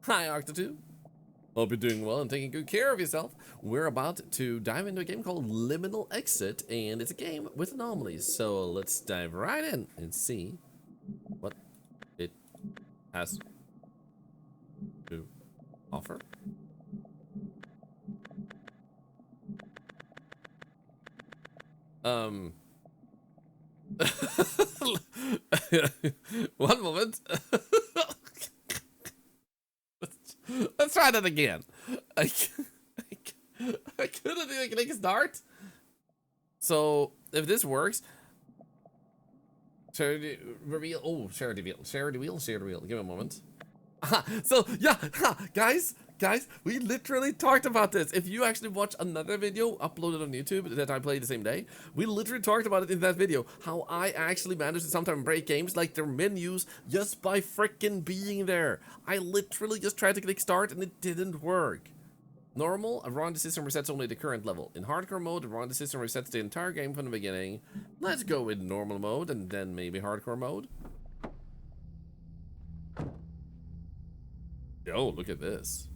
Hi, Octa2. Hope you're doing well and taking good care of yourself. We're about to dive into a game called Liminal Exit, and it's a game with anomalies. So let's dive right in and see what it has to offer. One moment. Let's try that again. I couldn't even click start. So if this works, charity reveal. Oh, charity reveal. Charity wheel. Charity wheel. Give me a moment. So yeah, guys, we literally talked about this. If you actually watch another video uploaded on YouTube that I played the same day, we literally talked about it in that video. How I actually managed to sometimes break games like their menus just by freaking being there. I literally just tried to click start and it didn't work. Normal, around the system resets only the current level. In hardcore mode, around the system resets the entire game from the beginning. Let's go with normal mode and then maybe hardcore mode. Oh, look at this.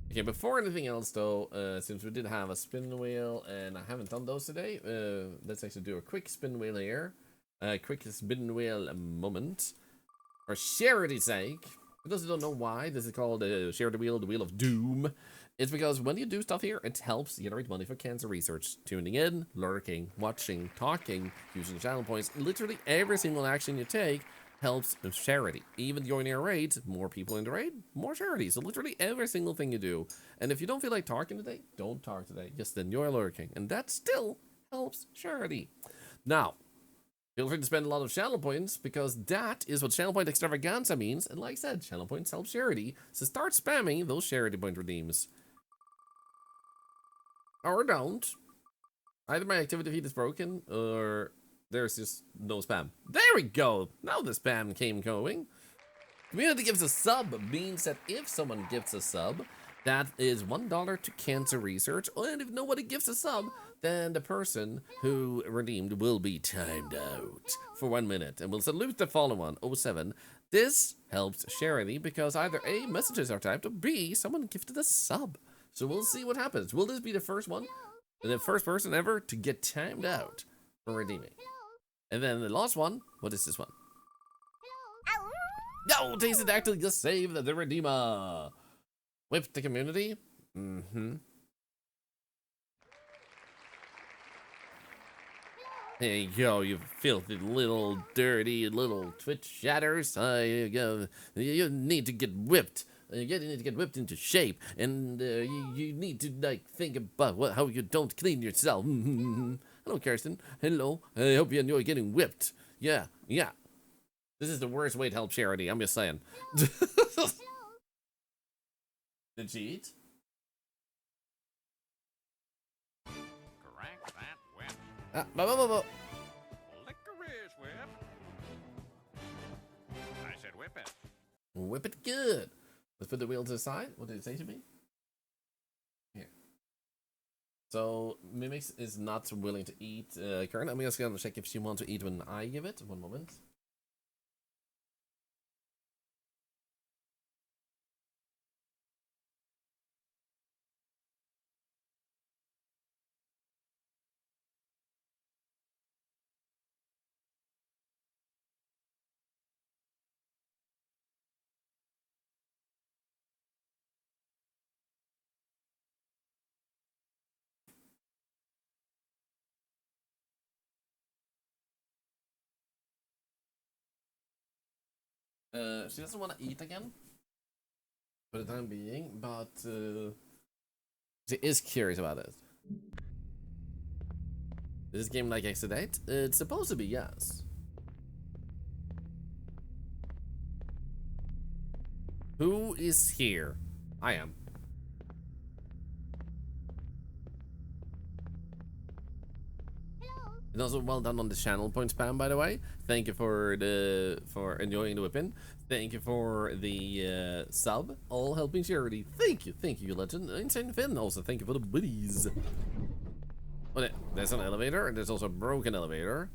Okay, before anything else though, since we did have a spin wheel and I haven't done those today, let's actually do a quick spin wheel here. A quick spin wheel moment. For charity's sake. For those who don't know why, this is called the charity wheel, the wheel of doom. It's because when you do stuff here, it helps generate money for cancer research. Tuning in, lurking, watching, talking, using channel points. Literally every single action you take helps charity. Even joining a raid, more people in the raid, more charity. So literally every single thing you do. And if you don't feel like talking today, don't talk today. Just enjoy lurking. And that still helps charity. Now, feel free to spend a lot of channel points because that is what channel point extravaganza means. And like I said, channel points help charity. So start spamming those charity point redeems. Or don't. Either my activity feed is broken or there's just no spam. There we go. Now the spam came going. Community gives a sub means that if someone gives a sub, that is $1 to cancer research. And if nobody gives a sub, then the person who redeemed will be timed out for 1 minute. And we'll salute the following one, 07. This helps charity because either A, messages are typed, or B, someone gifted a sub. So we'll see what happens. Will this be the first one? The first person ever to get timed out for redeeming. And then the last one, what is this one? No, tasted actually just save the redeemer. Whip the community. Mm-hmm. There you go, you filthy little dirty little Twitch shatters. You need to get whipped. You need to get whipped into shape, and you need to like think about how you don't clean yourself. Hello, Kirsten. Hello. I hope you enjoy getting whipped. Yeah. This is the worst way to help charity. I'm just saying. Did she eat? Crack that whip. Licorice whip. I said whip it. Whip it good. Let's put the wheel to the side. What did it say to me? Here. So, Mimix is not willing to eat current. I'm just going to check if she wants to eat when I give it. One moment. She doesn't want to eat again for the time being, but she is curious about it. Is this game like Exodate? It's supposed to be, yes. Who is here? I am. And also well done on the channel point spam, by the way. Thank you for enjoying the whipping. Thank you for the sub. All helping charity. Thank you, legend. Insane Finn. Also, thank you for the goodies. Oh, there's an elevator, and there's also a broken elevator.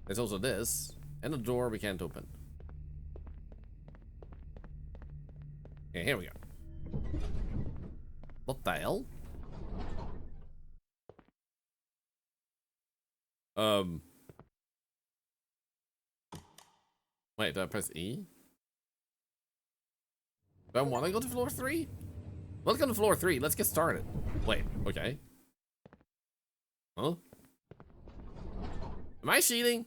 There's also this, and a door we can't open. Okay, here we go. What the hell? Wait, do I press E? Do I want to go to floor 3? Let's go to floor 3. Let's get started. Wait, okay. Huh? Am I cheating?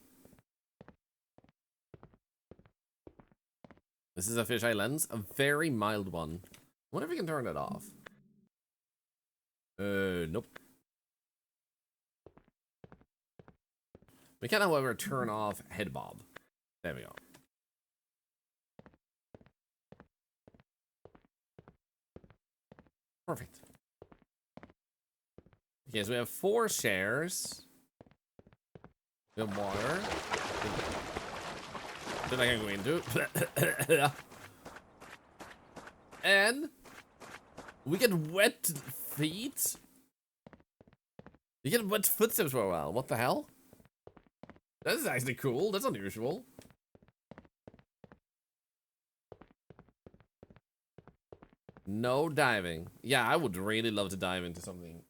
This is a fisheye lens, a very mild one. I wonder if we can turn it off. Nope. We can, however, turn off head bob. There we go. Perfect. Okay, so we have 4 shares. We have water. That I can go into. And we get wet feet. You get wet footsteps for a while. What the hell? That is actually cool. That's unusual. No diving. Yeah, I would really love to dive into something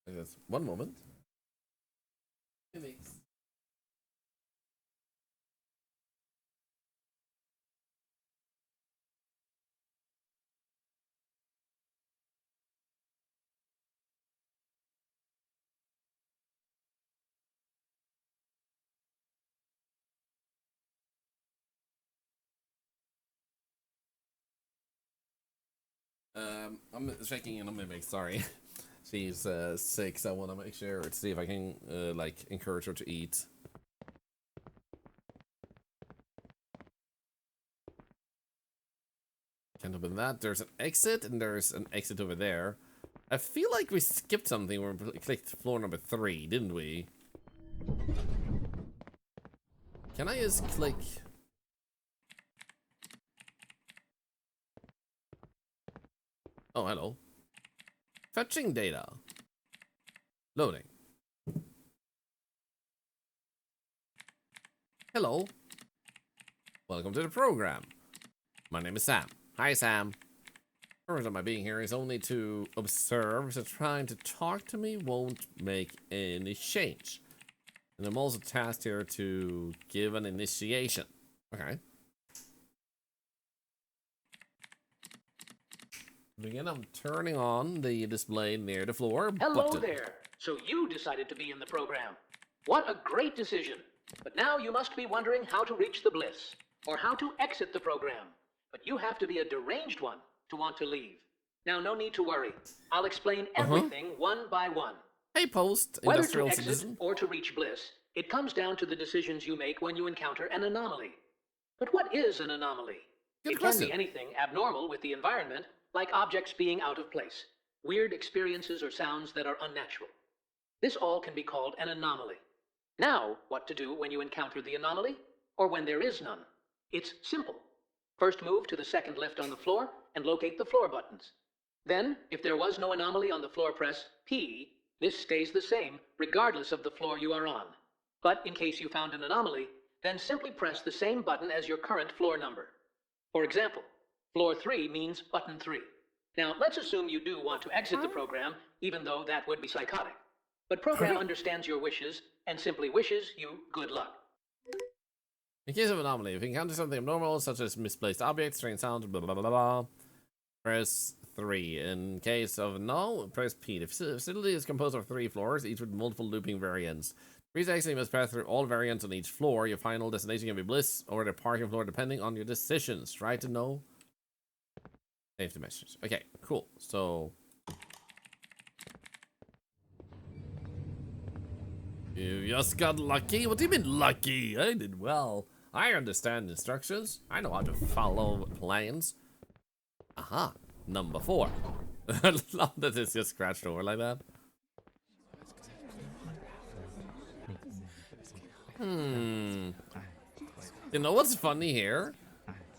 like this. One moment. I'm checking in on Mimic, sorry. She's 6, I want to make sure to see if I can, like, encourage her to eat. Can't open that. There's an exit, and there's an exit over there. I feel like we skipped something when we clicked floor number 3, didn't we? Can I just click... Oh, hello. Fetching data. Loading. Hello. Welcome to the program. My name is Sam. Hi, Sam. The purpose of my being here is only to observe, so trying to talk to me won't make any change. And I'm also tasked here to give an initiation. Okay. Again, I'm turning on the display near the floor. Hello button. there. So you decided to be in the program. What a great decision. But now you must be wondering how to reach the bliss, or how to exit the program. But you have to be a deranged one to want to leave. Now, no need to worry. I'll explain everything one by one. Hey, post, Whether industrial to exit citizen. or to reach bliss, it comes down to the decisions you make when you encounter an anomaly. But what is an anomaly? Good It question. can be anything abnormal with the environment, like objects being out of place, weird experiences or sounds that are unnatural. This all can be called an anomaly. Now, what to do when you encounter the anomaly, or when there is none? It's simple. First move to the second lift on the floor and locate the floor buttons. Then, if there was no anomaly on the floor, press P. This stays the same, regardless of the floor you are on. But in case you found an anomaly, then simply press the same button as your current floor number. For example, floor 3 means button 3. Now, let's assume you do want to exit the program, even though that would be psychotic. But program understands your wishes and simply wishes you good luck. In case of anomaly, if you encounter something abnormal, such as misplaced objects, strange sounds, blah blah blah blah, press 3. In case of no, press P. The facility is composed of 3 floors, each with multiple looping variants. Please actually must pass through all variants on each floor. Your final destination can be bliss or the parking floor, depending on your decisions. Try to know. Safety message. Okay, cool. So you just got lucky? What do you mean lucky? I did well. I understand instructions. I know how to follow plans. Aha, number 4. I love that it's just scratched over like that. You know what's funny here?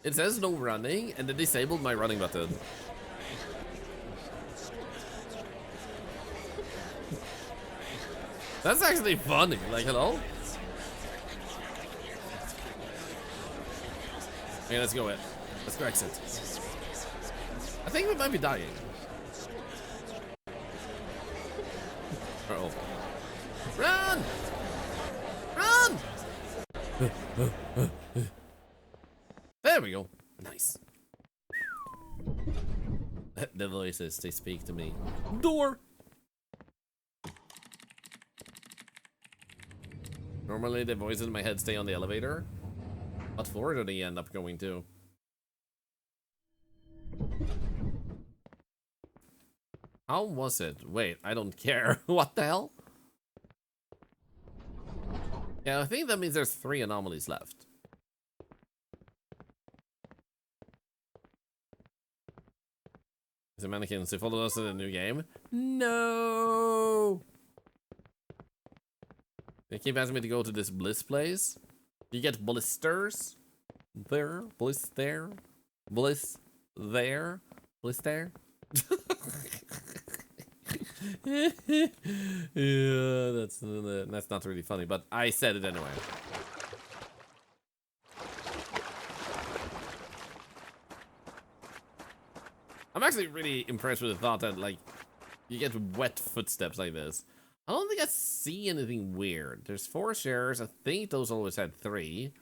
It says no running, and it disabled my running button. That's actually funny. Like, hello? Okay, let's go in. Let's go exit. I think we might be dying. Uh-oh. Run! Run! There we go. Nice. The voices, they speak to me. Door! Normally the voices in my head stay on the elevator. What floor do they end up going to? How was it? Wait, I don't care. What the hell? Yeah, I think that means there's 3 anomalies left. Is it mannequins? They followed us in the new game? No! They keep asking me to go to this bliss place. You get blisters. There. Bliss there. Bliss there. Bliss there. Yeah, that's not really funny, but I said it anyway. I'm actually really impressed with the thought that, like, you get wet footsteps like this. I don't think I see anything weird. There's 4 shares. I think those always had 3.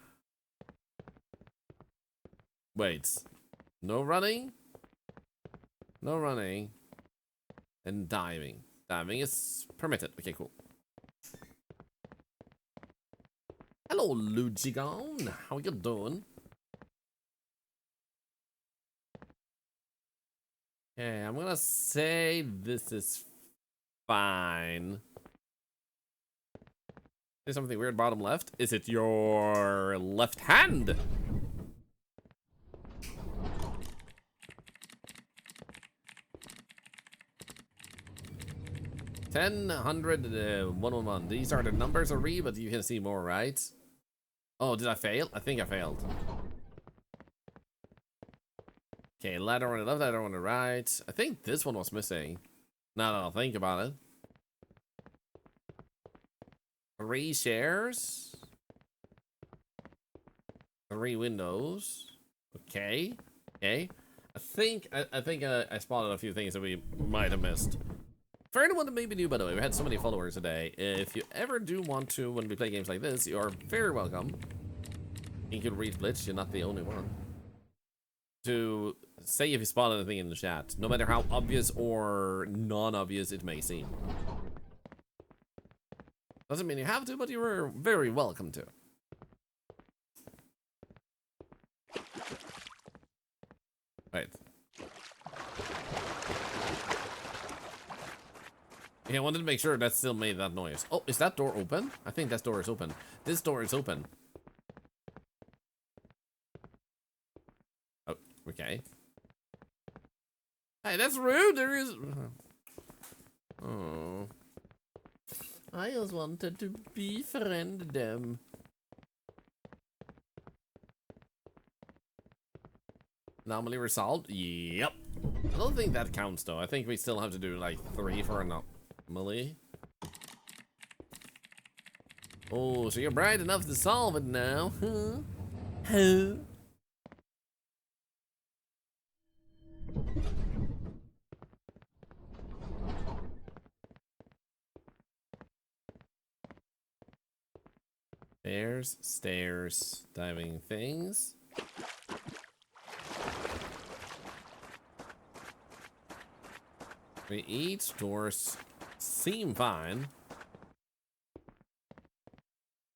Wait. No running? No running. And diving. Diving is permitted. Okay, cool. Hello, Lugigon. How you doing? Okay, I'm gonna say this is fine. There's something weird bottom left. Is it your left hand? Ten, 100, 111. These are the numbers I read, but you can see more, right? Oh, did I fail? I think I failed. Okay, ladder on the left, ladder on the right. I think this one was missing. Now that I'll think about it. 3 shares. 3 windows. Okay. Okay. I think I spotted a few things that we might have missed. For anyone that may be new, by the way, we had so many followers today. If you ever do want to, when we play games like this, you are very welcome. You can read Blitz, you're not the only one. To say if you spot anything in the chat, no matter how obvious or non-obvious it may seem. Doesn't mean you have to, but you are very welcome to. Right. Yeah, I wanted to make sure that still made that noise. Oh, is that door open? I think that door is open. This door is open. Oh, okay. Hey, that's rude. There is... Oh. I just wanted to befriend them. Anomaly resolved? Yep. I don't think that counts, though. I think we still have to do, like, 3 for anomaly. Oh, so you're bright enough to solve it now, huh? Huh? Stairs, stairs, diving things. Each doors seem fine.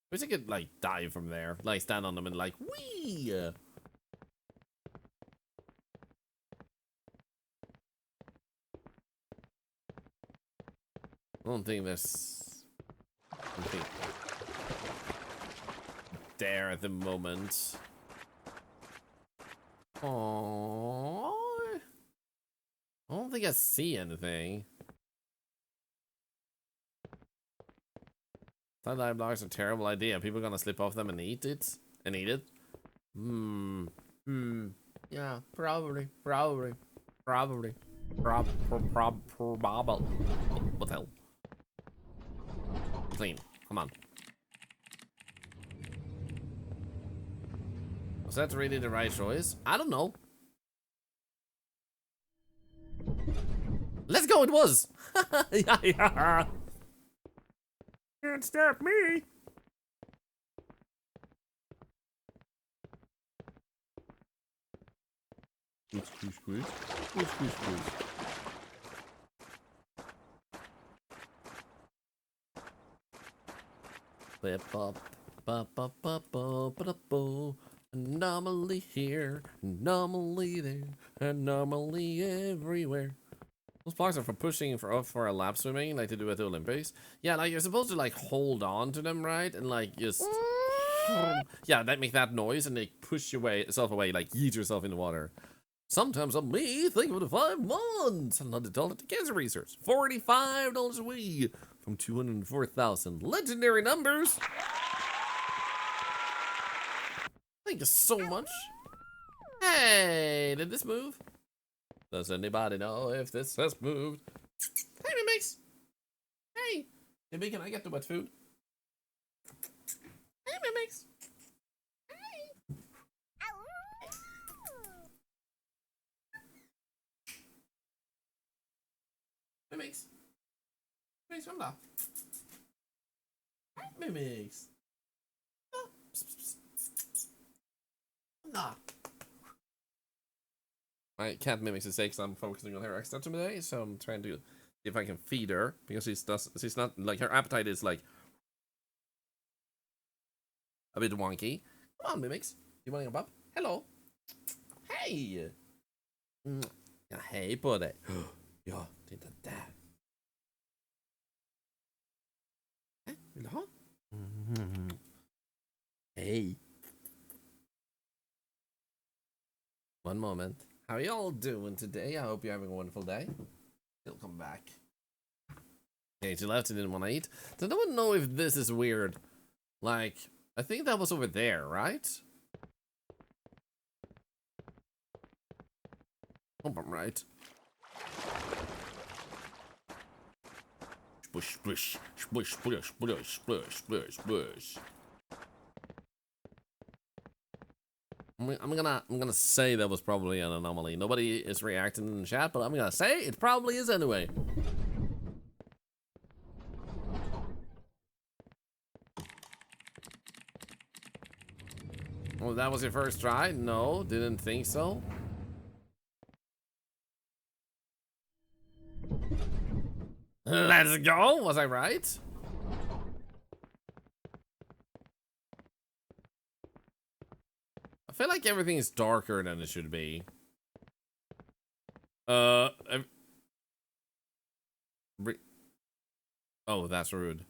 Wish I could, like, dive from there. Like, stand on them and, like, whee! I don't think there's... anything there at the moment. Aww. I don't think I see anything. Sunlight blocks are a terrible idea. People are gonna slip off them and eat it? Yeah, probably. Probably. What the hell? Clean. Come on. Was that really the right choice? I don't know. no, it was. Yeah, yeah. Can't stop me. Squeeze, squeeze, squeeze, squeeze, squeeze. Anomaly here, anomaly there, anomaly everywhere. Those blocks are for pushing for a lap swimming, like they do at the Olympics. Yeah, like you're supposed to like hold on to them, right? And like just yeah, that make that noise and they push yourself away, like yeet yourself in the water. Sometimes on me, think of the 5 months. And not $1 to cancer research. $45 a week from 204,000 legendary numbers. Thank you so much. Hey, did this move? Does anybody know if this has moved? Hey, Mimix. Hey. Maybe can I get the wet food? Hey, Mimix. Hey. Mimix. Mimix, kom da. Mimix. Ja. Kom da. My cat Mimix is sick, so I'm focusing on her extra today, so I'm trying to see if I can feed her, because she's not, like, her appetite is, like, a bit wonky. Come on, Mimix. You want a bub? Hello. Hey. Ja, hej på dig. Ja, titta där. Vill du ha? Hey. One moment. How are y'all doing today? I hope you're having a wonderful day. He'll come back. Okay, she left and didn't want to eat. Does no one know if this is weird? Like, I think that was over there, right? Hope I'm right. Spush, spush, spush, spush, spush, spush, spush, spush. I'm gonna say that was probably an anomaly. Nobody is reacting in the chat, but I'm gonna say it probably is anyway. Oh, that was your first try? No, didn't think so. Let's go. Was I right? I feel like everything is darker than it should be. Oh, that's rude.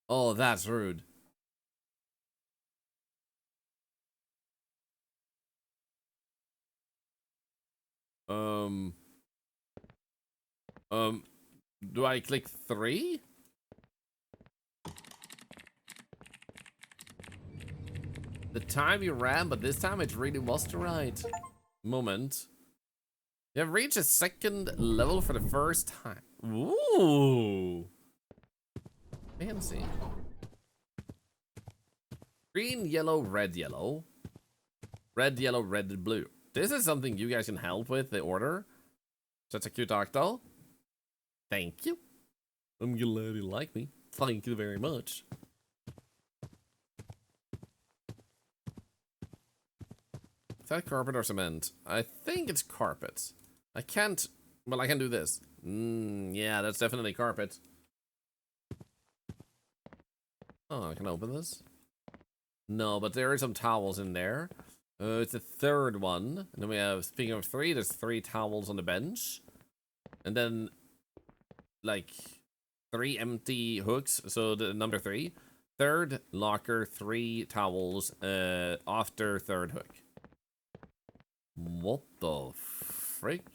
Oh, that's rude. Do I click 3? The time you ran, but this time it really was the right moment. You have reached a 2nd level for the first time. Ooh. Fancy. Green, yellow, red, yellow. Red, yellow, red, blue. This is something you guys can help with, the order. Such a cute octo. Thank you. I'm glad you like me. Thank you very much. Is that carpet or cement? I think it's carpet. I can't... Well, I can do this. Yeah, that's definitely carpet. Oh, I can open this? No, but there are some towels in there. It's the 3rd one. And then we have, speaking of 3, there's 3 towels on the bench. And then, like, 3 empty hooks. So the number 3. 3rd locker, 3 towels after 3rd hook. What the frick?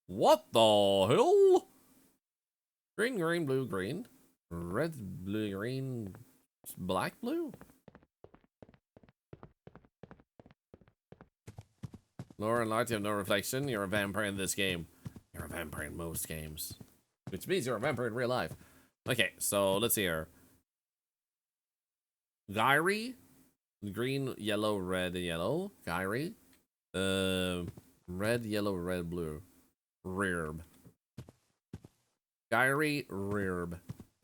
What the hell? Green, green, blue, green. Red, blue, green, black, blue? Lower and light, you have no reflection. You're a vampire in this game. You're a vampire in most games. Which means you're a vampire in real life. Okay, so let's see here. Gyri, green, yellow, red, yellow. Gyri. Red, yellow, red, blue. Rearb. Gyri, rearb.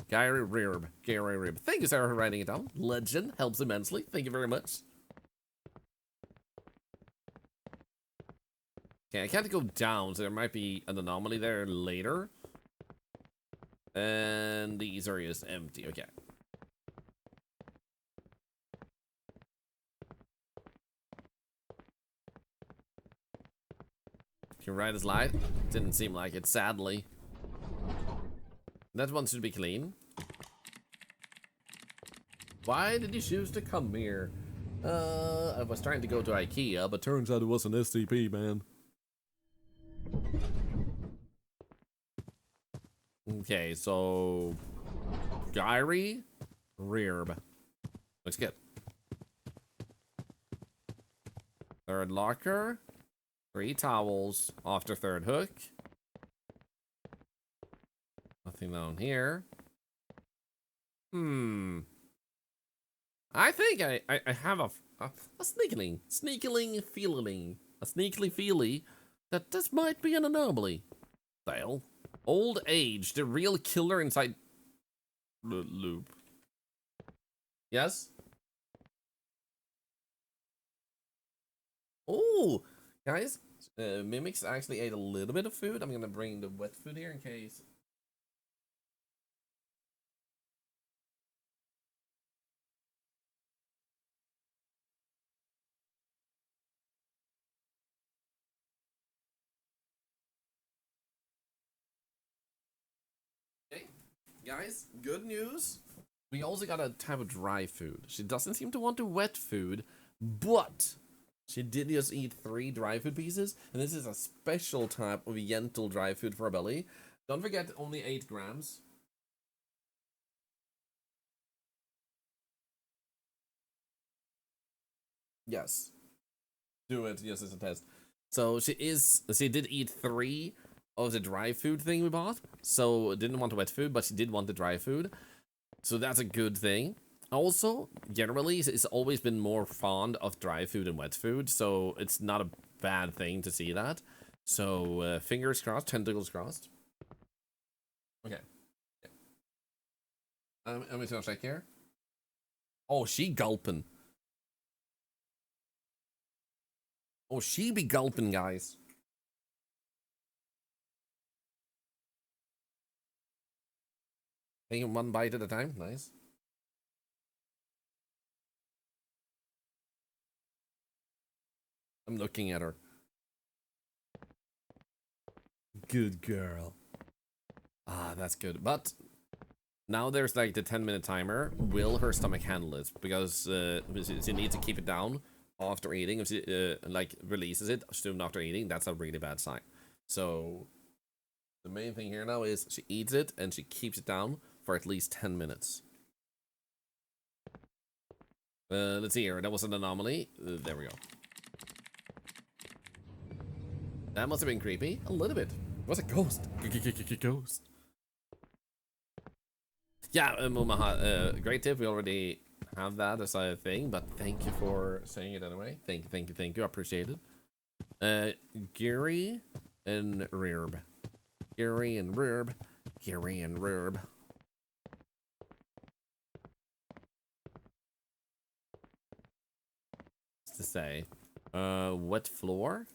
Gyri, rearb. Gyri, rearb. Thank you, Sarah, for writing it down. Legend helps immensely. Thank you very much. Okay, I can't go down, so there might be an anomaly there later. And these areas empty. Okay. Can ride his light? Didn't seem like it, sadly. That one should be clean. Why did you choose to come here? I was trying to go to IKEA, but turns out it was an SCP, man. Okay, so... Gyri, Rearb. Looks good. Third locker. 3 towels. After third hook. Nothing down here. I think I have a sneakily feely that this might be an anomaly. Dale. Old age, the real killer inside the loop. Yes? Oh, guys, Mimics actually ate a little bit of food. I'm gonna bring the wet food here in case. Okay, guys, good news. We also got a type of dry food. She doesn't seem to want the wet food, but she did just eat 3 dry food pieces, and this is a special type of gentle dry food for her belly. Don't forget, only 8 grams. Yes. Do it. Yes, it's a test. So she did eat 3 of the dry food thing we bought. So didn't want the wet food, but she did want the dry food. So that's a good thing. Also, generally, it's always been more fond of dry food and wet food, so it's not a bad thing to see that. So, fingers crossed, tentacles crossed. Okay. I'm gonna check here. Oh, she gulping. Oh, she be gulping, guys. Taking 1 bite at a time. Nice. I'm looking at her. Good girl. Ah, that's good. But now there's like the 10-minute timer. Will her stomach handle it? Because she needs to keep it down after eating. If she like releases it soon after eating, that's a really bad sign. So the main thing here now is she eats it and she keeps it down for at least 10 minutes. Let's see here. That was an anomaly. There we go. That must have been creepy. A little bit. It was a ghost. Ghost. Yeah, Mumaha, great tip. We already have that as a thing, but thank you for saying it anyway. Thank you. I appreciate it. Gary and Rearb. Gary and Rearb. Gary and Rearb. What's to say? Wet floor?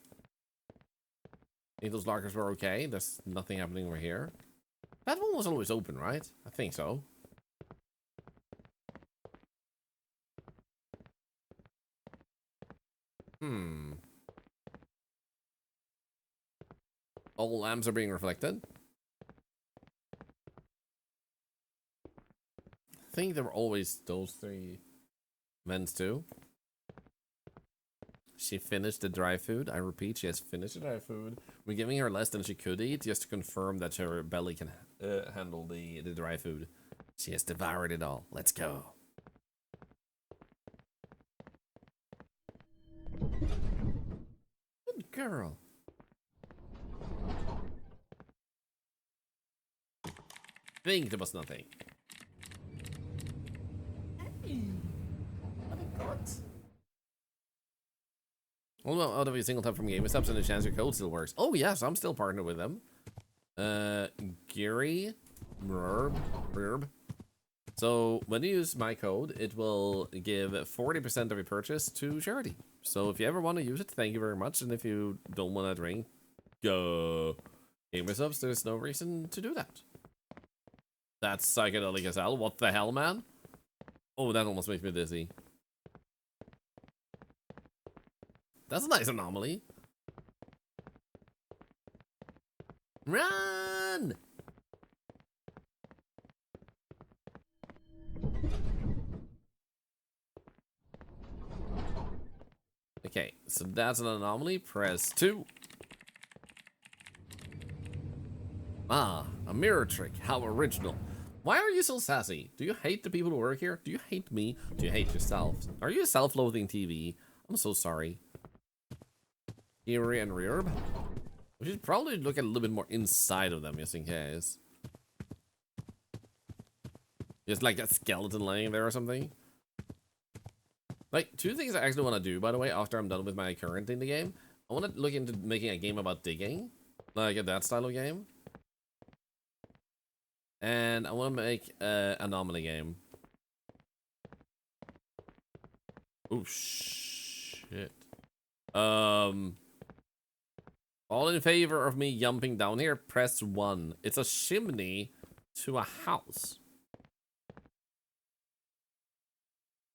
I think those lockers were okay. There's nothing happening over here. That one was always open, right? I think so. All lamps are being reflected. I think there were always those 3 vents too. She finished the dry food. I repeat, she has finished the dry food. We're giving her less than she could eat just to confirm that her belly can handle the dry food. She has devoured it all. Let's go. Good girl. think there was nothing. Well, out of a single time from game stops and a chance your code still works. Oh yes, I'm still partnered with them. Gary, Rurb. So when you use my code, it will give 40% of your purchase to charity. So if you ever want to use it, thank you very much. And if you don't want that ring, go Gamer Subs. There's no reason to do that. That's psychedelic as hell. What the hell, man? Oh, that almost makes me dizzy. That's a nice anomaly. Run! Okay, so that's an anomaly. Press 2. Ah, a mirror trick. How original. Why are you so sassy? Do you hate the people who work here? Do you hate me? Do you hate yourself? Are you a self-loathing TV? I'm so sorry. Eerie and Rearb. We should probably look at a little bit more inside of them, just in case. Just like that skeleton laying there or something. Like, 2 things I actually want to do, by the way, after I'm done with my current in the game. I want to look into making a game about digging. Like, that style of game. And I want to make an anomaly game. Oh, shit. All in favor of me jumping down here, press 1. It's a chimney to a house.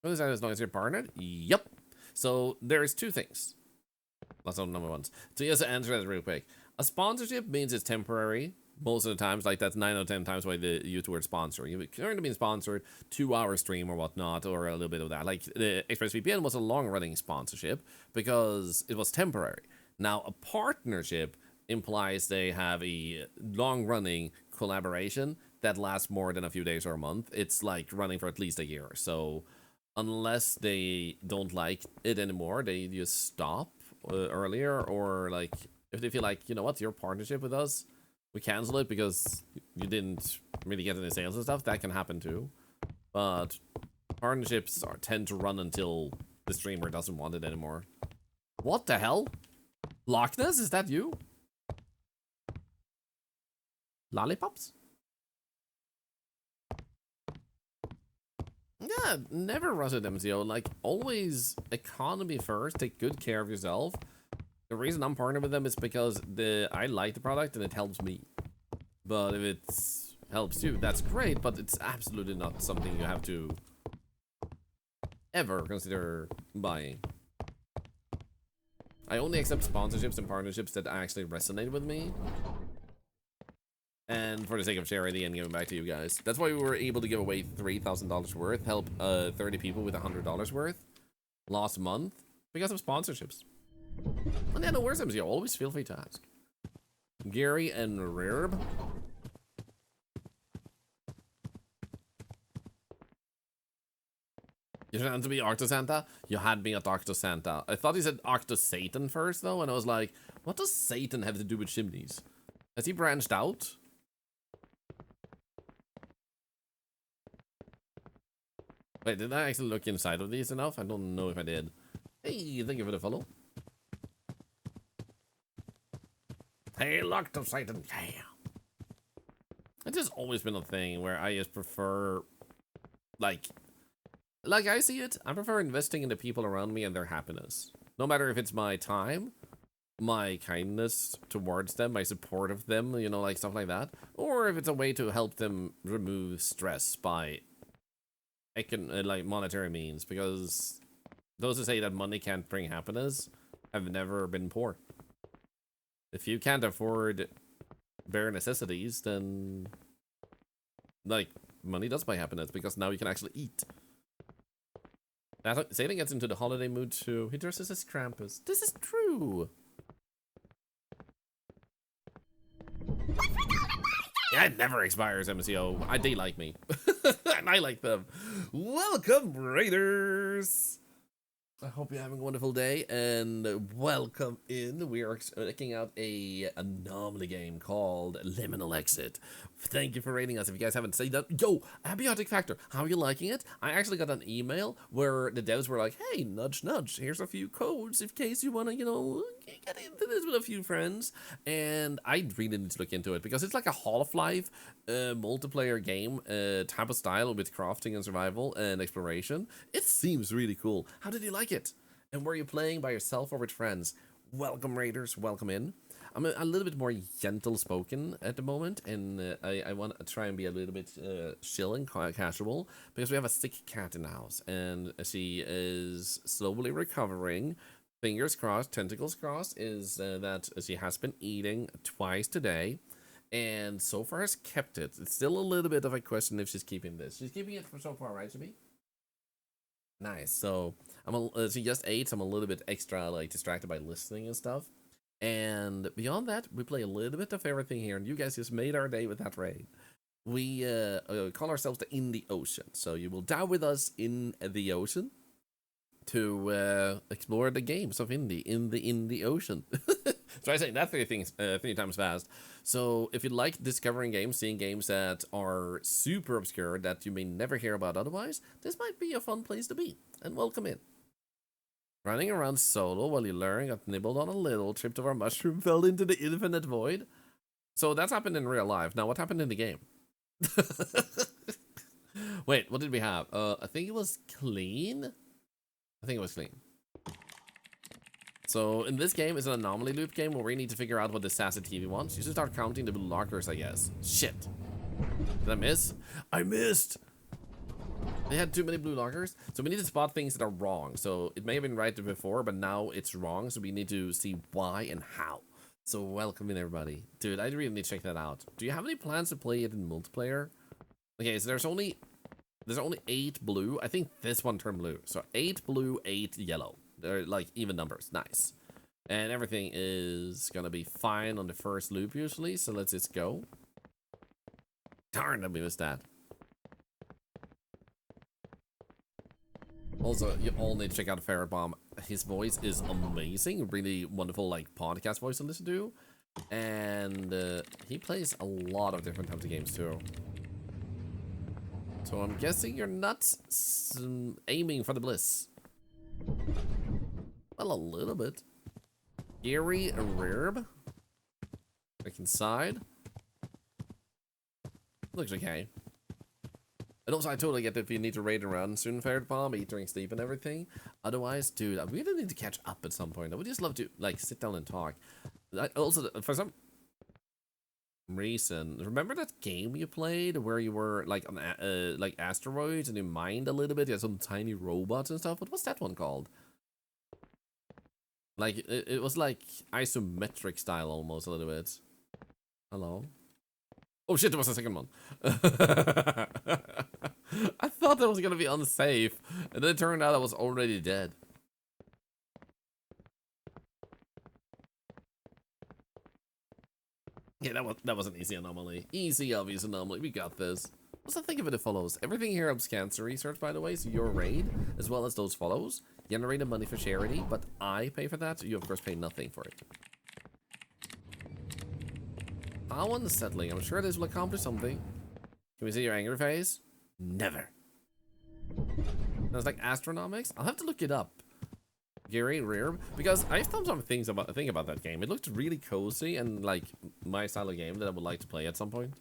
What is that as long as you're partnered? Yep. So there's 2 things. That's all number ones. So just to answer that real quick. A sponsorship means it's temporary. Most of the times, like that's 9 out of 10 times why they use the word sponsor. You're currently being sponsored, 2-hour stream or whatnot, or a little bit of that. Like the ExpressVPN was a long-running sponsorship because it was temporary. Now, a partnership implies they have a long-running collaboration that lasts more than a few days or a month. It's like running for at least a year. So unless they don't like it anymore, they just stop earlier, or like if they feel like, you know what, your partnership with us, we cancel it because you didn't really get any sales and stuff. That can happen too. But partnerships tend to run until the streamer doesn't want it anymore. What the hell? Loch Ness, is that you? Lollipops? Yeah, never rush at MCO. Like, always economy first. Take good care of yourself. The reason I'm partnered with them is because I like the product and it helps me. But if it helps you, that's great, but it's absolutely not something you have to ever consider buying. I only accept sponsorships and partnerships that actually resonate with me. And for the sake of charity and giving back to you guys. That's why we were able to give away $3,000 worth, help 30 people with $100 worth last month because of sponsorships. And yeah, no worries, MCO. Always feel free to ask. Gary and Rerb. You trying to be Octosanta? You had me at Octosanta. I thought he said Octosatan first, though, and I was like, what does Satan have to do with chimneys? Has he branched out? Wait, did I actually look inside of these enough? I don't know if I did. Hey, thank you for the follow. Hey, look to Satan. Yeah. It's just always been a thing where I just prefer, like I see it, I prefer investing in the people around me and their happiness. No matter if it's my time, my kindness towards them, my support of them, you know, like stuff like that, or if it's a way to help them remove stress by like monetary means, because those who say that money can't bring happiness have never been poor. If you can't afford bare necessities, then like money does buy happiness, because now you can actually eat. Satan gets into the holiday mood too. He dresses as Krampus. This is true. Yeah, it never expires, MCO. They like me. And I like them. Welcome, Raiders! I hope you're having a wonderful day and welcome in. We are checking out a anomaly game called Liminal Exit. Thank you for rating us. If you guys haven't seen that, yo, Abiotic Factor, how are you liking it? I actually got an email where the devs were like, hey, nudge, nudge, here's a few codes in case you want to, get into this with a few friends. And I really need to look into it because it's like a Half-Life multiplayer game type of style with crafting and survival and exploration. It seems really cool. How did you like it? And were you playing by yourself or with friends? Welcome, Raiders. Welcome in. I'm a little bit more gentle spoken at the moment, and I want to try and be a little bit chill and casual because we have a sick cat in the house, and she is slowly recovering. Fingers crossed, tentacles crossed, is that she has been eating twice today, and so far has kept it. It's still a little bit of a question if she's keeping this. She's keeping it for so far, right, Jimmy? Nice. So she just ate. So I'm a little bit extra like distracted by listening and stuff. And beyond that, we play a little bit of everything here, and you guys just made our day with that raid. We call ourselves the In the Ocean. So you will dive with us in the ocean to explore the games of indie in the ocean. Try saying that three times fast. So if you like discovering games, seeing games that are super obscure that you may never hear about otherwise, this might be a fun place to be. And welcome in. Running around solo while you learn, got nibbled on a little, tripped over a mushroom, fell into the infinite void. So that's happened in real life. Now what happened in the game? Wait, what did we have? I think it was clean. I think it was clean. So in this game, it's an anomaly loop game where we need to figure out what the sassy TV wants. You should start counting the blue lockers, I guess. Shit. Did I miss? I missed! They had too many blue lockers. So we need to spot things that are wrong. So it may have been right before, but now it's wrong. So we need to see why and how. So welcome in, everybody. Dude, I really need to check that out. Do you have any plans to play it in multiplayer? Okay, so there's only 8 blue. I think this one turned blue. So 8 blue, 8 yellow. They're like even numbers. Nice. And everything is gonna be fine on the first loop usually. So let's just go. Darn, I missed that. Also, you all need to check out Ferret Bomb. His voice is amazing. Really wonderful like podcast voice to listen to. And he plays a lot of different types of games too. So I'm guessing you're not aiming for the bliss. Well, a little bit. Gary Rerb. Back inside. Looks okay. And also, I totally get that if you need to raid and run soon, Ferret Bomb, eat during sleep and everything. Otherwise, dude, I really need to catch up at some point. I would just love to, like, sit down and talk. Also, for some reason, remember that game you played where you were, like, on, like, asteroids and you mined a little bit? You had some tiny robots and stuff. What's that one called? Like, it was, like, isometric style almost a little bit. Hello? Oh shit, there was a second one. I thought that was gonna be unsafe, and then it turned out I was already dead. Yeah, that was an easy anomaly. Easy, obvious anomaly. We got this. What's the thing of it follows? Everything here helps cancer research, by the way, so your raid, as well as those follows, generated money for charity, but I pay for that, so you of course pay nothing for it. How unsettling. I'm sure this will accomplish something. Can we see your angry face? Never. That's like astronomics? I'll have to look it up. Gary Rear, because I've done some things about that game. It looked really cozy and like my style of game that I would like to play at some point.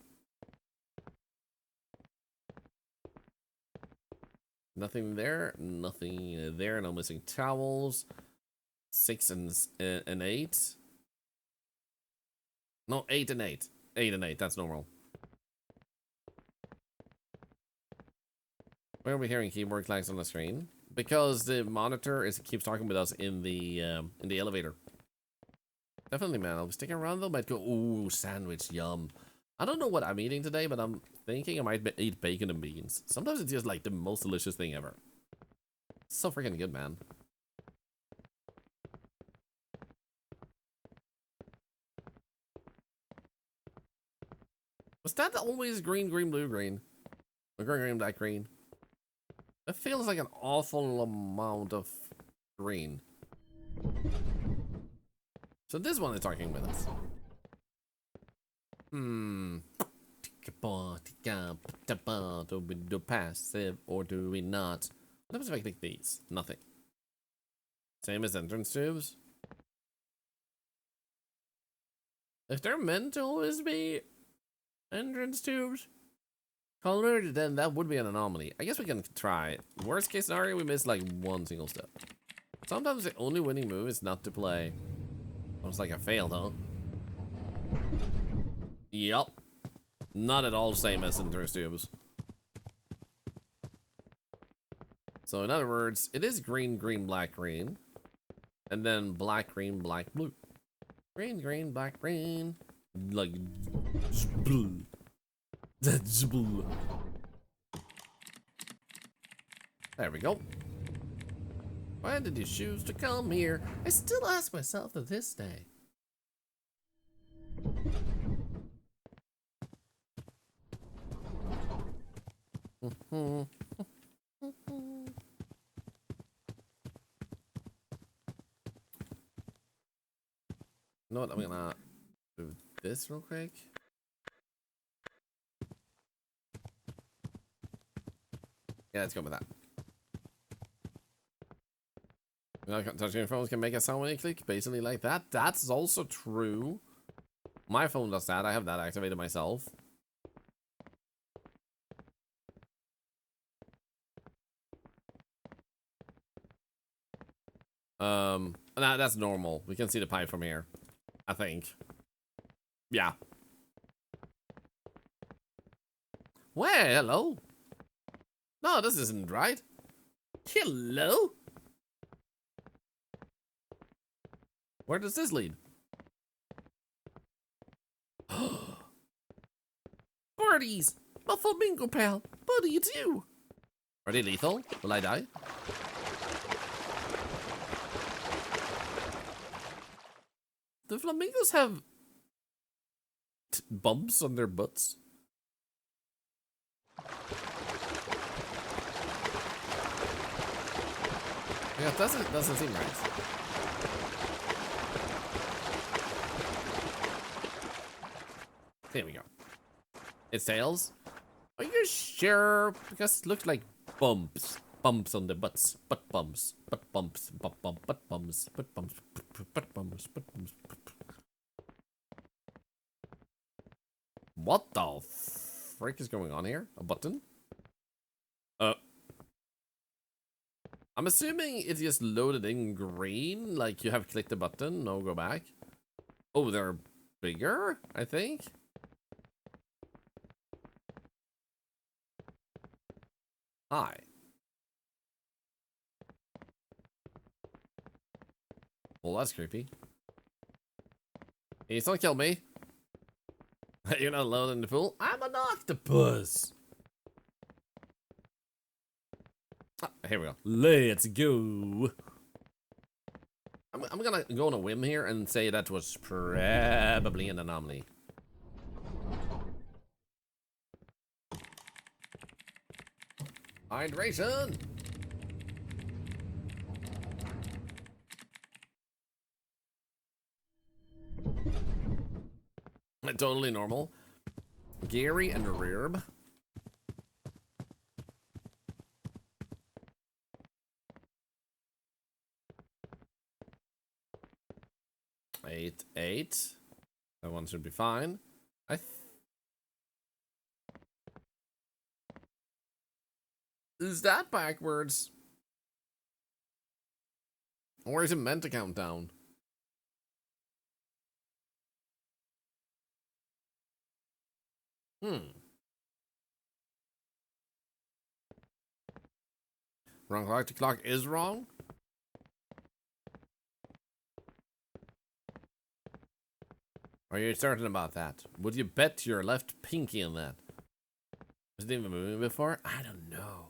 Nothing there, nothing there. No missing towels. 6 and 8. No, 8 and 8. 8 and 8, that's normal. Why are we hearing keyboard clicks on the screen? Because the monitor keeps talking with us in the elevator. Definitely, man. I'll be sticking around though. Might go, ooh, sandwich, yum. I don't know what I'm eating today, but I'm thinking I might eat bacon and beans. Sometimes it's just like the most delicious thing ever. So freaking good, man. Was that always green, green, blue, green? Or green, green, black, green? It feels like an awful amount of green. So this one is talking with us. Do we do passive or do we not? What happens if I click these? Nothing. Same as entrance tubes. If they're meant to always be entrance tubes colored, then that would be an anomaly. I guess we can try. Worst case scenario, we miss like one single step. Sometimes the only winning move is not to play. Looks like I failed, huh? Yup. Not at all same as entrance tubes. So in other words, it is green, green, black, green. And then black, green, black, blue. Green, green, black, green. Like blue. That's blue. There we go. Why did you choose to come here? I still ask myself to this day. You know what? I'm gonna do this real quick. Yeah, let's go with that. Touching phones can make a sound when you click, basically like that. That's also true. My phone does that. I have that activated myself. That's normal. We can see the pipe from here, I think. Yeah. Well, hello. No, this isn't right. Hello? Where does this lead? Birdies! My flamingo pal! Buddy, it's you! Are they lethal? Will I die? The flamingos have bumps on their butts. Yeah, doesn't seem nice. There we go. It sails. Are you sure? Because it looks like bumps. Bumps on the butts. Butt bumps. Butt bumps. Butt bump. Butt bumps. Butt bumps. Butt bumps. Butt bumps. What the frick is going on here? A button? I'm assuming it's just loaded in green. Like you have clicked the button. No, go back. Oh, they're bigger, I think. Hi. Well, that's creepy. Hey, don't kill me. You're not alone in the pool. I'm an octopus. Ah, here we go. Let's go. I'm gonna go on a whim here and say that was probably an anomaly. Hydration. Totally normal. Gary and Rearb. Eight. That one should be fine. Is that backwards? Or is it meant to count down? Wrong clock. The clock is wrong? Are you certain about that? Would you bet your left pinky on that? Was it even moving before? I don't know.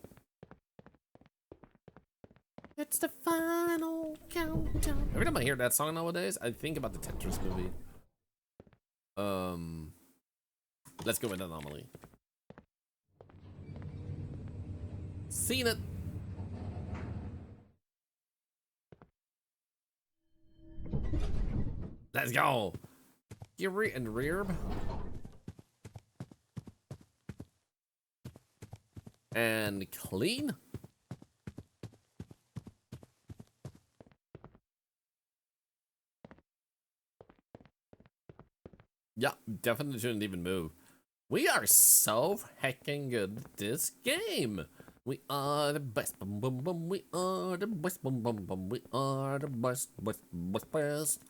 It's the final countdown. Every time I hear that song nowadays, I think about the Tetris movie. Let's go with Anomaly. Seen it. Let's go. Gary and Rearb. And clean. Yeah, definitely shouldn't even move. We are so heckin' good at this game. We are the best. Bum, bum, bum. We are the best. Bum, bum, bum. We are the best. Best. Best. Best.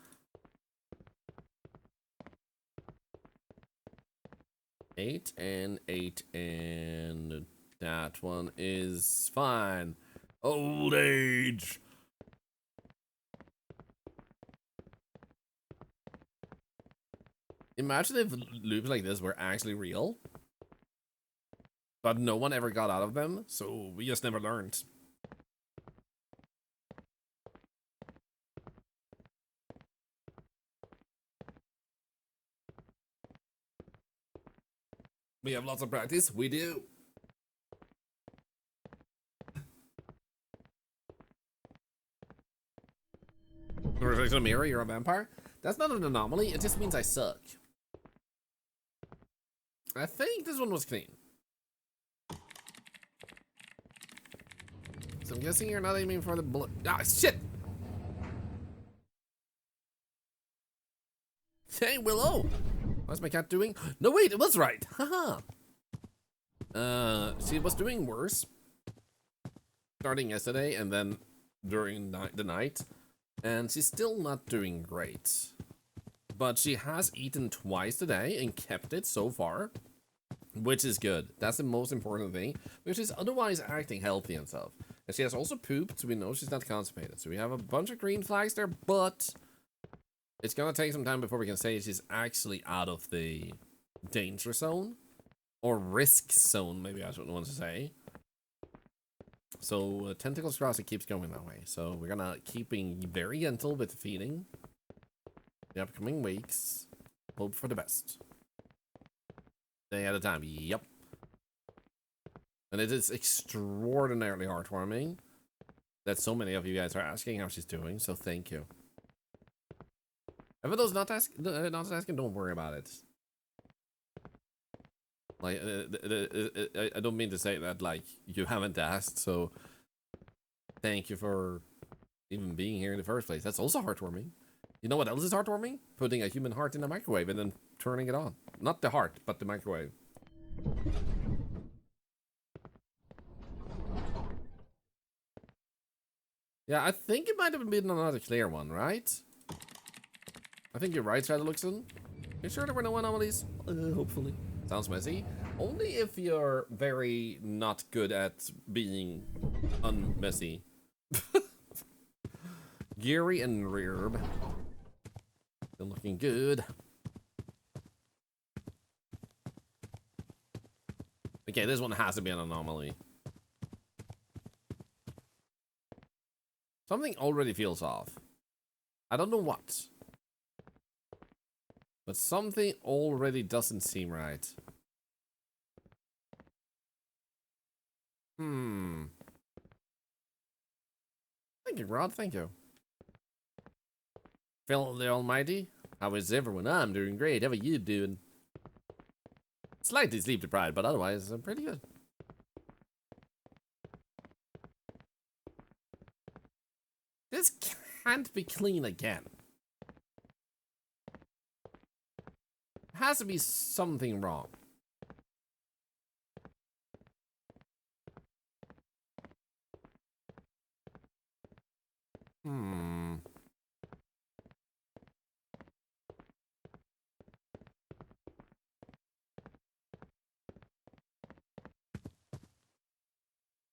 8 and 8 and that one is fine. Old age. Imagine if loops like this were actually real, but no one ever got out of them, so we just never learned. We have lots of practice. We do. Reflection of mirror, you're a vampire? That's not an anomaly, it just means I suck. I think this one was clean. So I'm guessing you're not aiming for the bullet. Ah, shit! Hey, Willow! What's my cat doing? No, wait, it was right! Haha! She was doing worse. Starting yesterday and then during the night. And she's still not doing great. But she has eaten twice today and kept it so far. Which is good. That's the most important thing. Because she's otherwise acting healthy and stuff. And she has also pooped, so we know she's not constipated. So we have a bunch of green flags there, but it's gonna take some time before we can say she's actually out of the danger zone. Or risk zone, maybe I should want to say. So Tentacles Crossing keeps going that way. So we're gonna keep being very gentle with the feeding. The upcoming weeks. Hope for the best. Day at a time. Yep. And it is extraordinarily heartwarming that so many of you guys are asking how she's doing. So thank you. And for those not asking, don't worry about it. Like, I don't mean to say that like you haven't asked. So thank you for even being here in the first place. That's also heartwarming. You know what else is heartwarming? Putting a human heart in a microwave and then turning it on. Not the heart, but the microwave. Yeah, I think it might have been another clear one, right? I think you're right, Shadowluxon. You sure there were no anomalies? Hopefully. Sounds messy. Only if you're very not good at being unmessy. Gary and Rearb. Still looking good. Okay, this one has to be an anomaly. Something already feels off. I don't know what. But something already doesn't seem right. Thank you, Rod. Thank you. Phil the Almighty. How is everyone? I'm doing great. How are you doing? Slightly sleep deprived, but otherwise I'm pretty good. This can't be clean again. There has to be something wrong.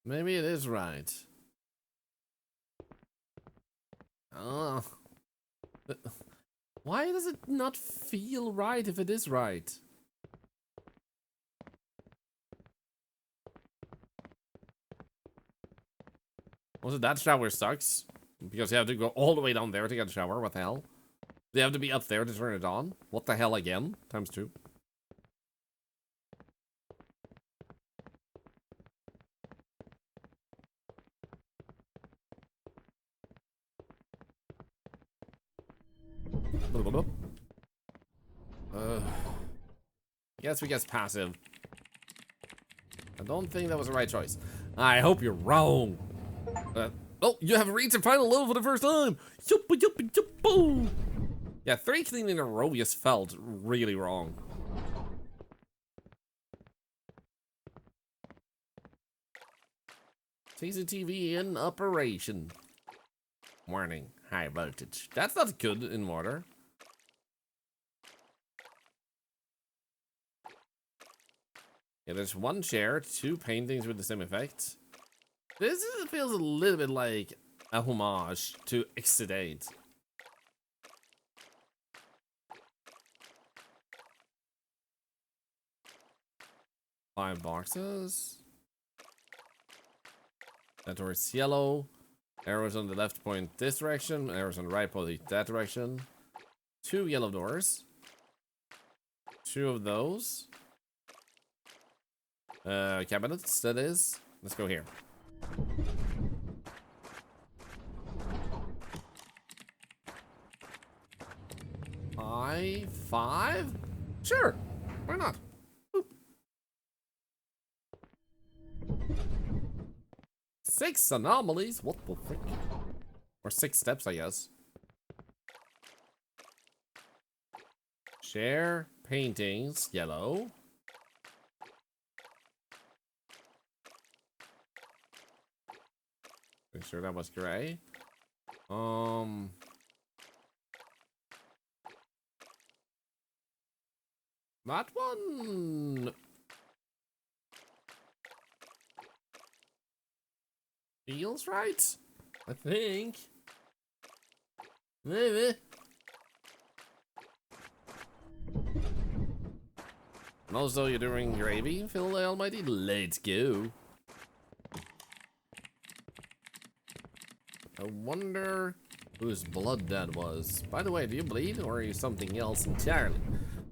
Maybe it is right. Oh. Why does it not feel right if it is right? Also, that shower sucks. Because you have to go all the way down there to get a shower. What the hell? They have to be up there to turn it on? What the hell again? Times 2. Guess we guess passive. I don't think that was the right choice. I hope you're wrong. Oh, you have reached the final level for the first time. Yuppa, yuppa, yuppa. Yeah, 3 clean in a row just felt really wrong. CCTV in operation. Warning, high voltage. That's not good in water. Yeah, there's 1 chair, 2 paintings with the same effect. This feels a little bit like a homage to Exudate. Five boxes. That door is yellow. Arrows on the left point this direction. Arrows on the right point that direction. 2 yellow doors. 2 of those. Cabinets, that is. Let's go here. Five? Sure. Why not? Boop. 6 anomalies? What the frick? Or 6 steps, I guess. Share, paintings, yellow. Pretty sure that was gray. That one feels right, I think. Maybe. And also, you're doing gravy, Phil the Almighty. Let's go. I wonder whose blood that was. By the way, do you bleed or are you something else entirely?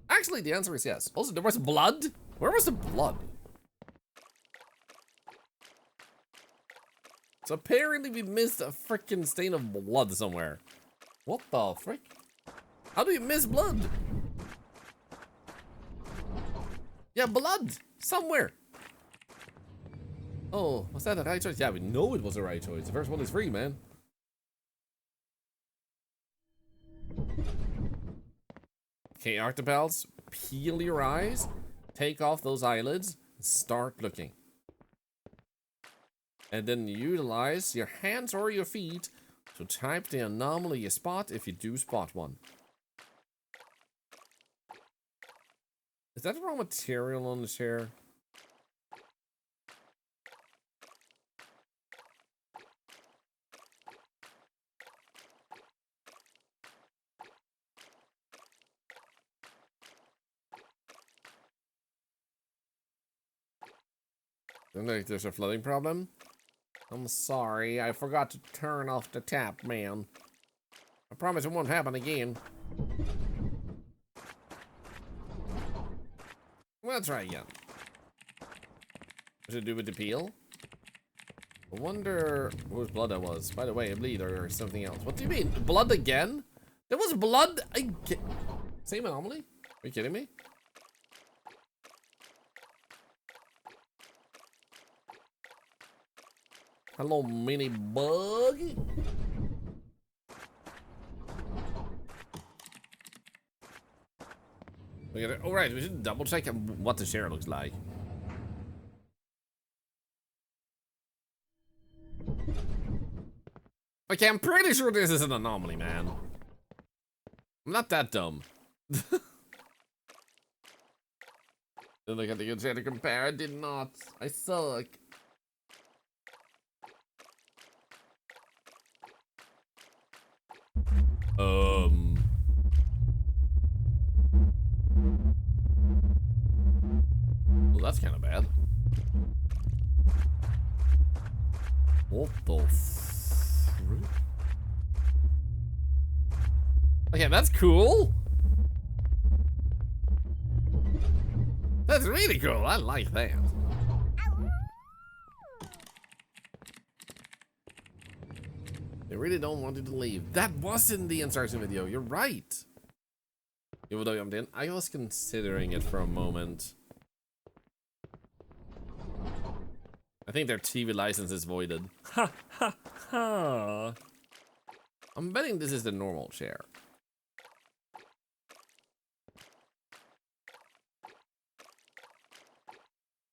Actually, the answer is yes. Also, there was blood? Where was the blood? So apparently we missed a freaking stain of blood somewhere. What the frick? How do you miss blood? Yeah, blood! Somewhere! Oh, was that the right choice? Yeah, we know it was the right choice. The first one is free, man. Okay, Octopals, peel your eyes, take off those eyelids, and start looking. And then utilize your hands or your feet to type the anomaly you spot if you do spot one. Is that the wrong material on the chair? Don't think there's a flooding problem. I'm sorry, I forgot to turn off the tap, man. I promise it won't happen again. Well, let's try again. What should I do with the peel? I wonder whose blood that was. By the way, a bleed or something else. What do you mean? Blood again? There was blood again. Same anomaly? Are you kidding me? Hello, mini bug. All right, we should double check what the share looks like. Okay, I'm pretty sure this is an anomaly, man. I'm not that dumb. Then I got the good share to compare. I did not. I suck. Well, that's kind of bad. What the frick? Okay, that's cool. That's really cool. I like that. They really don't want you to leave. That was in the instruction video. You're right. Even though I'm in, I was considering it for a moment. I think their TV license is voided. Ha ha ha! I'm betting this is the normal chair.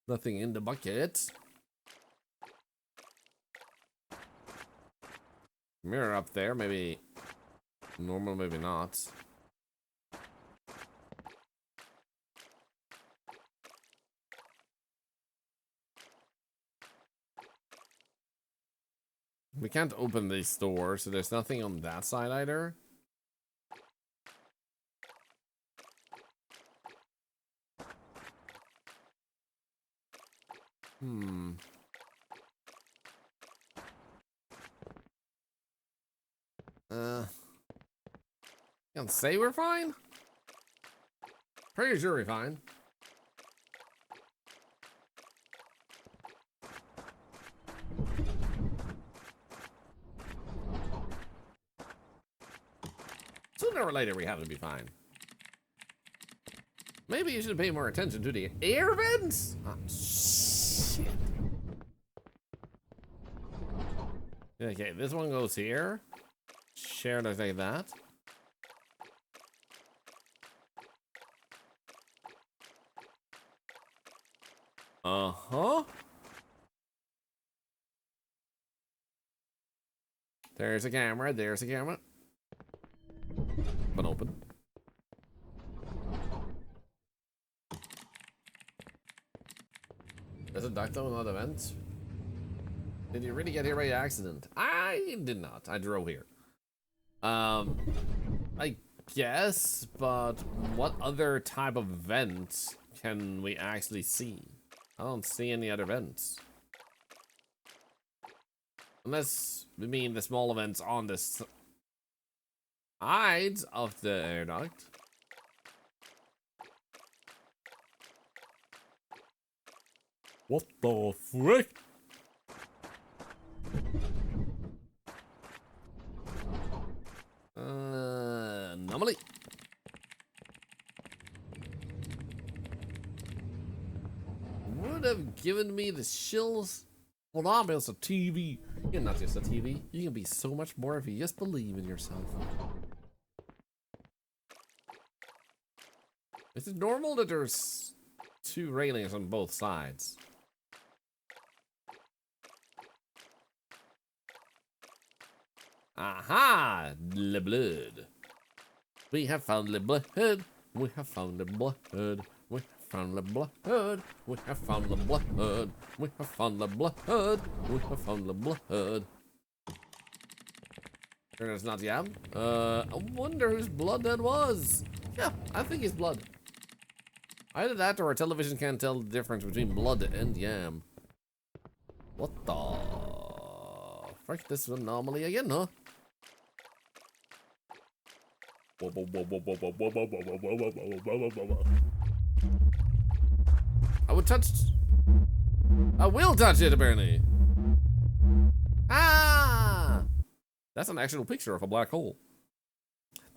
Nothing in the bucket. Mirror up there, maybe normal, maybe not. We can't open this door, so there's nothing on that side either. Can't say we're fine? Pretty sure we're fine. Sooner or later we have to be fine. Maybe you should pay more attention to the air vents? Oh, shit. Okay, this one goes here. Share like that. Uh-huh. There's a camera, there's a camera. But open. There's a duct on another vent. Did you really get here by accident? I did not. I drove here. I guess, but what other type of vent can we actually see? I don't see any other vents. Unless we mean the small vents on the sides of the air duct. What the frick? Anomaly. Would have given me the chills. Hold on, but it's a TV. You're not just a TV. You can be so much more if you just believe in yourself. Is it normal that there's two railings on both sides? Aha! The blood. We have found the blood. We have found the blood. We have found the blood. We have found the blood. We have found the blood. We have found the blood. Sure it's not yam. I wonder whose blood that was. Yeah, I think it's blood. Either that or our television can't tell the difference between blood and yam. What the frick? This anomaly again, huh? I would touch. I will touch it, apparently. Ah! That's an actual picture of a black hole.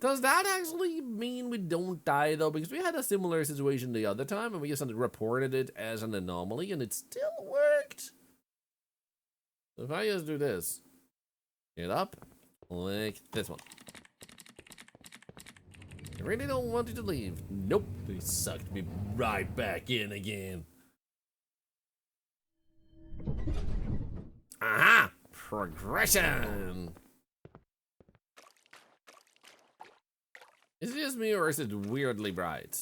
Does that actually mean we don't die, though? Because we had a similar situation the other time, and we just reported it as an anomaly, and it still worked. So if I just do this, get up, like this one. I really don't want you to leave. Nope, they sucked me right back in again. Aha! Progression! Is it just me or is it weirdly bright?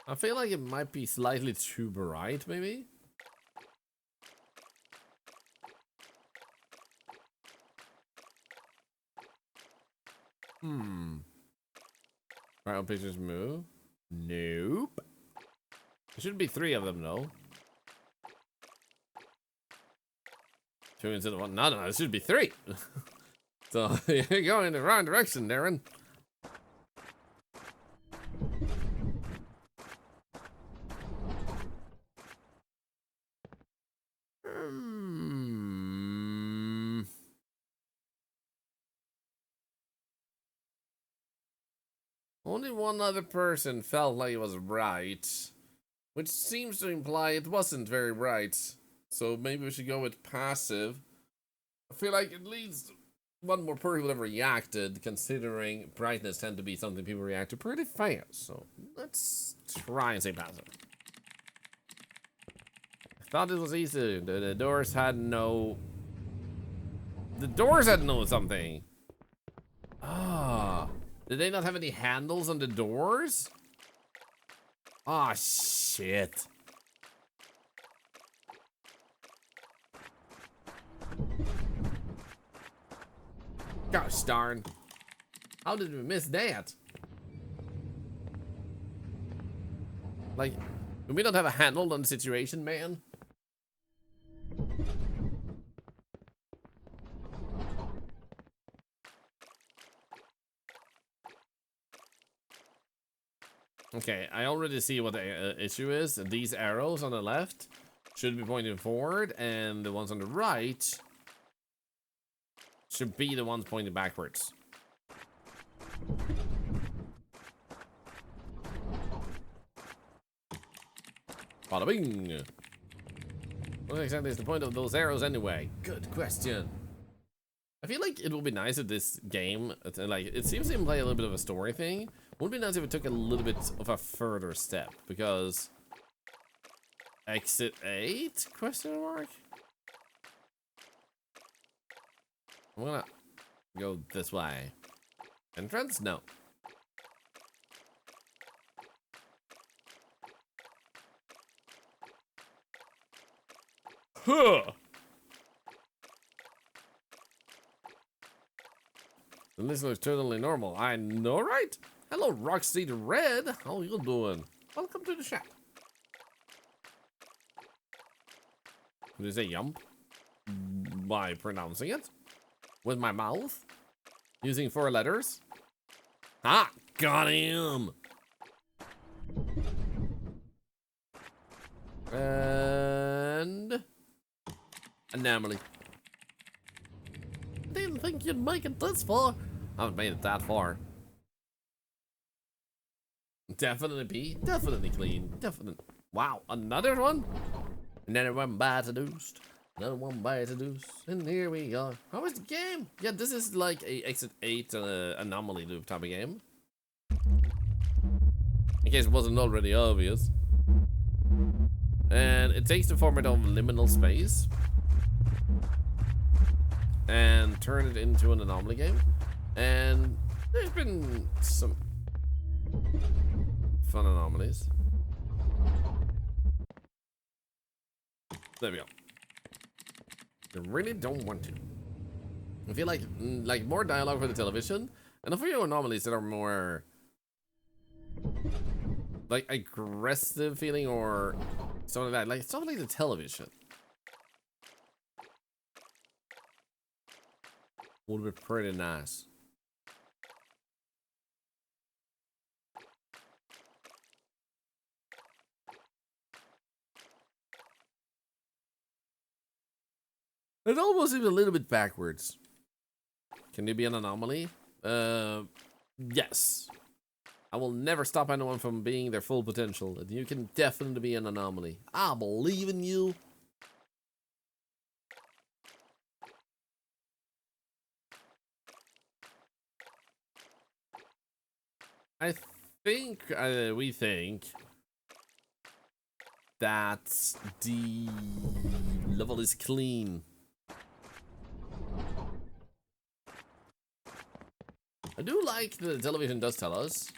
I feel like it might be slightly too bright, maybe? Alright, pictures move. Nope. There should be 3 of them, though. 2 instead of 1. No, there should be 3. So, you're going in the wrong direction, Darren. Only one other person felt like it was right, which seems to imply it wasn't very bright. So maybe we should go with passive. I feel like at least one more person would have reacted, considering brightness tend to be something people react to pretty fast. So let's try and say passive. I thought it was easy. The doors had no... The doors had no something. Ah. Did they not have any handles on the doors? Ah, shit. Gosh darn. How did we miss that? Like, do we not have a handle on the situation, man? Okay, I already see what the issue is. These arrows on the left should be pointing forward, and the ones on the right should be the ones pointing backwards. Bada bing! What exactly is the point of those arrows anyway? Good question. I feel like it would be nice if this game, like, it seems to imply a little bit of a story thing. Would be nice if it took a little bit of a further step, because exit 8? Question mark? I'm gonna go this way. Entrance? No. Huh! And this looks totally normal. I know, right? Hello, Rockseed Red. How you doing? Welcome to the chat. Did you say yump? By pronouncing it? With my mouth? Using 4 letters? Ah, got him! And... anomaly. Didn't think you'd make it this far. I haven't made it that far. Definitely B, definitely clean, definitely. Wow, another one? Another one by seduced. Another one by seduced. And here we are. How is the game? Yeah, this is like a exit 8 anomaly loop type of game. In case it wasn't already obvious. And it takes the format of liminal space and turn it into an anomaly game. And there's been some fun anomalies. There we go. I really don't want to. I feel like more dialogue for the television, and a few anomalies that are more like aggressive feeling or something like that. Like something like the television would be pretty nice. It almost seems a little bit backwards. Can you be an anomaly? Yes. I will never stop anyone from being their full potential. You can definitely be an anomaly. I believe in you. I think, we think that the level is clean. I do like the television does tell us.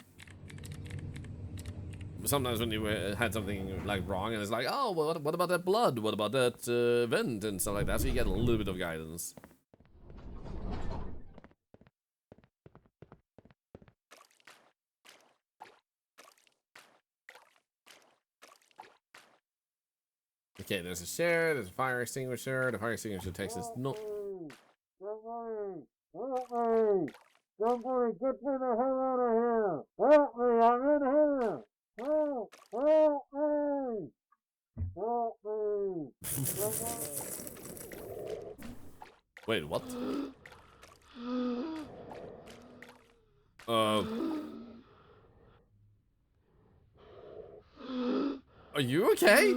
Sometimes when you had something like wrong and it's like, oh, well, what about that blood? What about that vent and stuff like that? So you get a little bit of guidance. Okay, there's a share, there's a fire extinguisher. The fire extinguisher takes us no. Somebody get me the hell out of here! Help me, I'm in here! Help! Help me! Help me! Wait, what? Are you okay?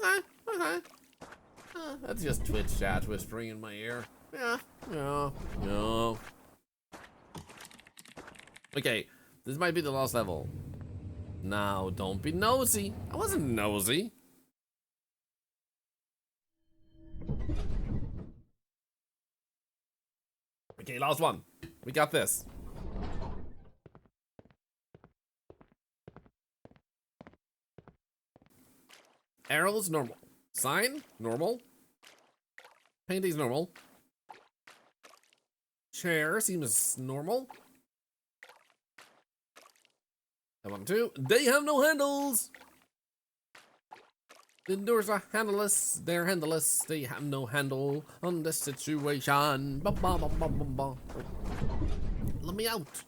Okay, okay. That's just Twitch chat whispering in my ear. Yeah, no, no. Okay, this might be the last level. Now, don't be nosy. I wasn't nosy. Okay, last one. We got this. Arrows, normal. Sign, normal. Painting's normal. Chair seems normal. That one too. They have no handles. The doors are handleless. They're handleless. They have no handle on this situation. Ba -ba -ba -ba -ba -ba. Let me out.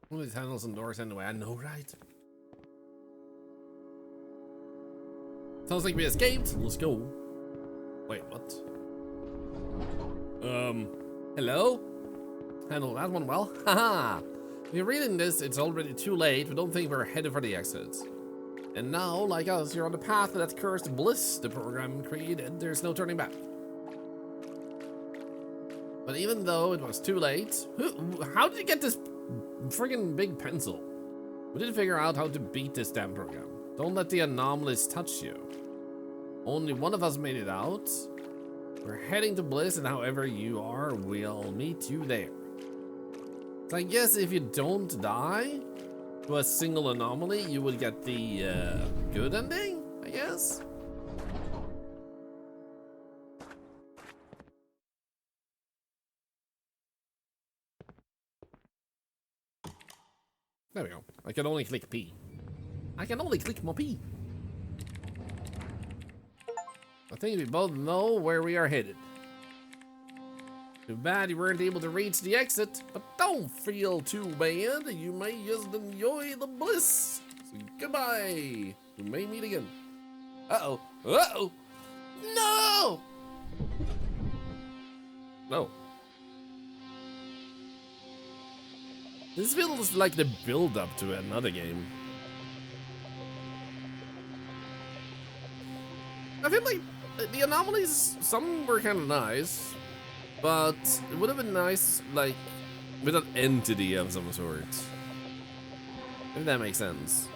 One of these handles and doors anyway. I know, right? Sounds like we escaped. Let's go. Wait, what? Hello? Handle that one well. Haha! If you're reading this, it's already too late. We don't think we're headed for the exit. And now, like us, you're on the path to that cursed bliss the program created. There's no turning back. But even though it was too late, how did you get this friggin' big pencil? We did figure out how to beat this damn program. Don't let the anomalies touch you. Only one of us made it out. We're heading to Bliss, and however you are, we'll meet you there. So I guess if you don't die to a single anomaly, you would get the good ending, I guess? There we go. I can only click P. I can only click my P. I think we both know where we are headed. Too bad you weren't able to reach the exit, but don't feel too bad. You may just enjoy the bliss. So goodbye. We may meet again. Uh-oh. Uh-oh. No! No. This feels like the build-up to another game. I feel like the anomalies, some were kind of nice, but it would have been nice, like, with an entity of some sort. If that makes sense.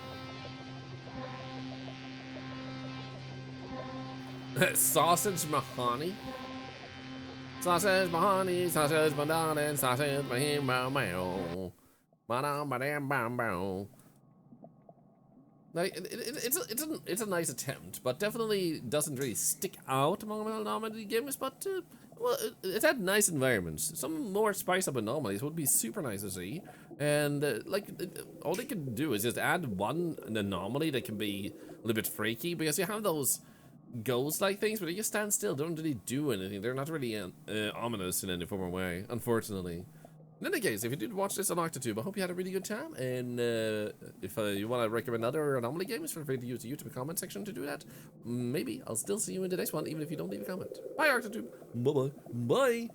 Sausage mahoney? Sausage mahoney, sausage madonna, sausage mahimo. Like it's a nice attempt, but definitely doesn't really stick out among anomaly games. But well, it had nice environments. Some more spice up anomalies would be super nice to see. And all they can do is just add one anomaly that can be a little bit freaky, because you have those ghost-like things, but they just stand still. They don't really do anything. They're not really ominous in any form or way, unfortunately. In any case, if you did watch this on Octotube, I hope you had a really good time, and if you want to recommend other anomaly games, feel free to use the YouTube comment section to do that. Maybe I'll still see you in the next one, even if you don't leave a comment. Bye, Octotube. Bye-bye. Bye.